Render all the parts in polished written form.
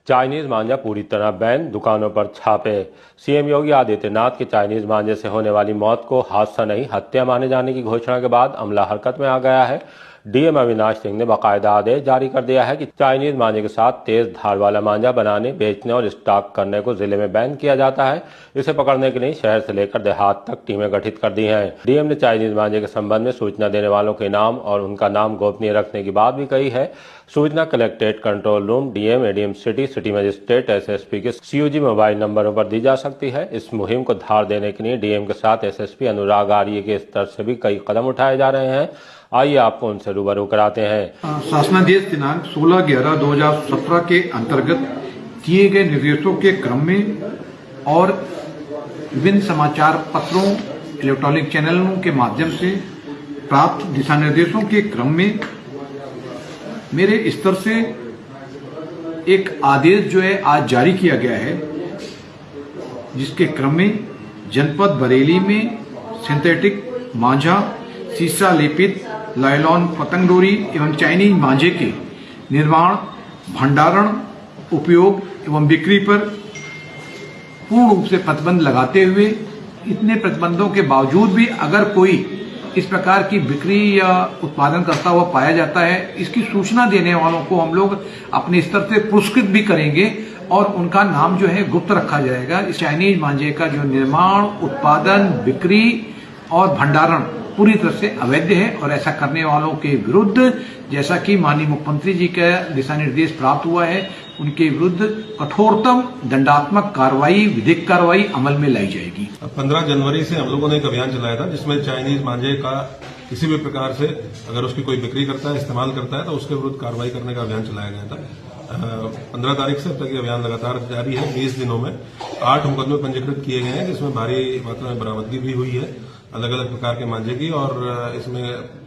Chinese मांझा पूरी तरह ban, दुकानों पर छापे। सीएम योगी आदित्यनाथ की चाइनीज मांझे से होने वाली मौत को हादसा नहीं हत्या माने जाने की घोषणा के बाद अमला हरकत में आ गया है। डीएम अविनाश सिंह ने बाकायदा आदेश जारी कर दिया है कि चाइनीज मांझे के साथ तेज धार वाला मांझा बनाने, बेचने और स्टॉक करने को जिले में बैन किया जाता है। इसे पकड़ने के लिए शहर से लेकर देहात तक टीमें गठित कर दी हैं। डीएम ने चाइनीज मांझे के संबंध में सूचना देने वालों के नाम और उनका नाम गोपनीय रखने की बात भी कही है। सूचना collectorate control room, DM, ADM city magistrate, SSP के सीयूजी मोबाइल नंबरों पर दी जा सकती है। इस मुहिम को धार देने के लिए डीएम के साथ एसएसपी अनुराग आर्य के स्तर से भी कई कदम उठाए जा रहे हैं। आइए आपको उनसे रूबरू कराते हैं। शासनादेश दिनांक 16/11/2017 के अंतर्गत दिए गए निर्देशों के क्रम में और विभिन्न समाचार पत्रों, इलेक्ट्रॉनिक चैनलों के माध्यम से प्राप्त दिशा निर्देशों के क्रम में मेरे स्तर से एक आदेश जो है आज जारी किया गया है, जिसके क्रम में जनपद बरेली में सिंथेटिक मांझा, शीशा लेपित, लाइलॉन, पतंग डोरी एवं चाइनीज मांझे के निर्माण, भंडारण, उपयोग एवं बिक्री पर पूर्ण रूप से प्रतिबंध लगाते हुए इतने प्रतिबंधों के बावजूद भी अगर कोई इस प्रकार की बिक्री या उत्पादन करता हुआ पाया जाता है, इसकी सूचना देने वालों को हम लोग अपने स्तर से पुरस्कृत भी करेंगे और उनका नाम जो है गुप्त रखा जाएगा। इस चाइनीज मांझे का जो निर्माण, उत्पादन, बिक्री और भंडारण पूरी तरह से अवैध है और ऐसा करने वालों के विरुद्ध, जैसा कि माननीय मुख्यमंत्री जी का दिशा निर्देश प्राप्त हुआ है, उनके विरुद्ध कठोरतम दंडात्मक कार्रवाई, विधिक कार्रवाई अमल में लाई जाएगी। 15 जनवरी से हम लोगों ने एक अभियान चलाया था, जिसमें चाइनीज मांझे का किसी भी प्रकार से अगर उसकी कोई बिक्री करता है, इस्तेमाल करता है, तो उसके विरुद्ध कार्रवाई करने का अभियान चलाया गया था। 15 तारीख से अब तक ये अभियान लगातार जारी है। 20 दिनों में 8 मुकदमे पंजीकृत किए गए हैं, जिसमें भारी मात्रा में बरामदगी भी हुई है अलग अलग प्रकार के मांझे की, और इसमें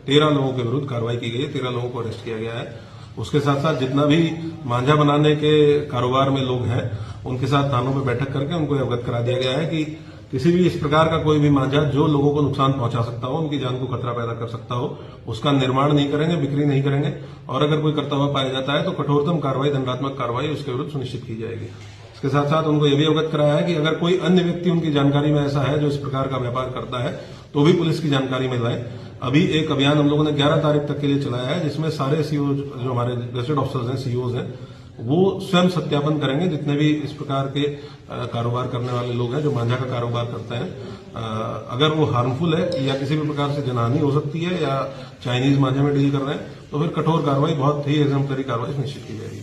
13 लोगों के विरुद्ध कार्रवाई की गई है, 13 लोगों को अरेस्ट किया गया है। उसके साथ साथ जितना भी मांझा बनाने के कारोबार में लोग हैं, उनके साथ थानों में बैठक करके उनको अवगत करा दिया गया है कि किसी भी इस प्रकार का कोई भी मांझा जो लोगों को नुकसान पहुंचा सकता हो, उनकी जान को खतरा पैदा कर सकता हो, उसका निर्माण नहीं करेंगे, बिक्री नहीं करेंगे, और अगर कोई करता हुआ पाया जाता है तो कठोरतम कार्रवाई, दंडात्मक कार्रवाई उसके विरुद्ध सुनिश्चित की जाएगी। इसके साथ साथ उनको यह भी अवगत कराया है कि अगर कोई अन्य व्यक्ति उनकी जानकारी में ऐसा है जो इस प्रकार का व्यापार करता है, तो भी पुलिस की जानकारी में लाए। अभी एक अभियान हम लोगों ने 11 तारीख तक के लिए चलाया है, जिसमें सारे सीओ जो हमारे गजेटेड ऑफिसर्स हैं, सीओज हैं, वो स्वयं सत्यापन करेंगे जितने भी इस प्रकार के कारोबार करने वाले लोग हैं जो मांझा का कारोबार करते हैं। अगर वो हार्मफुल है या किसी भी प्रकार से जनहानि हो सकती है या चाइनीज मांझे में डील कर रहे हैं, तो फिर कठोर कार्रवाई, बहुत ही एग्जाम्पलरी कार्रवाई सुनिश्चित की जाएगी।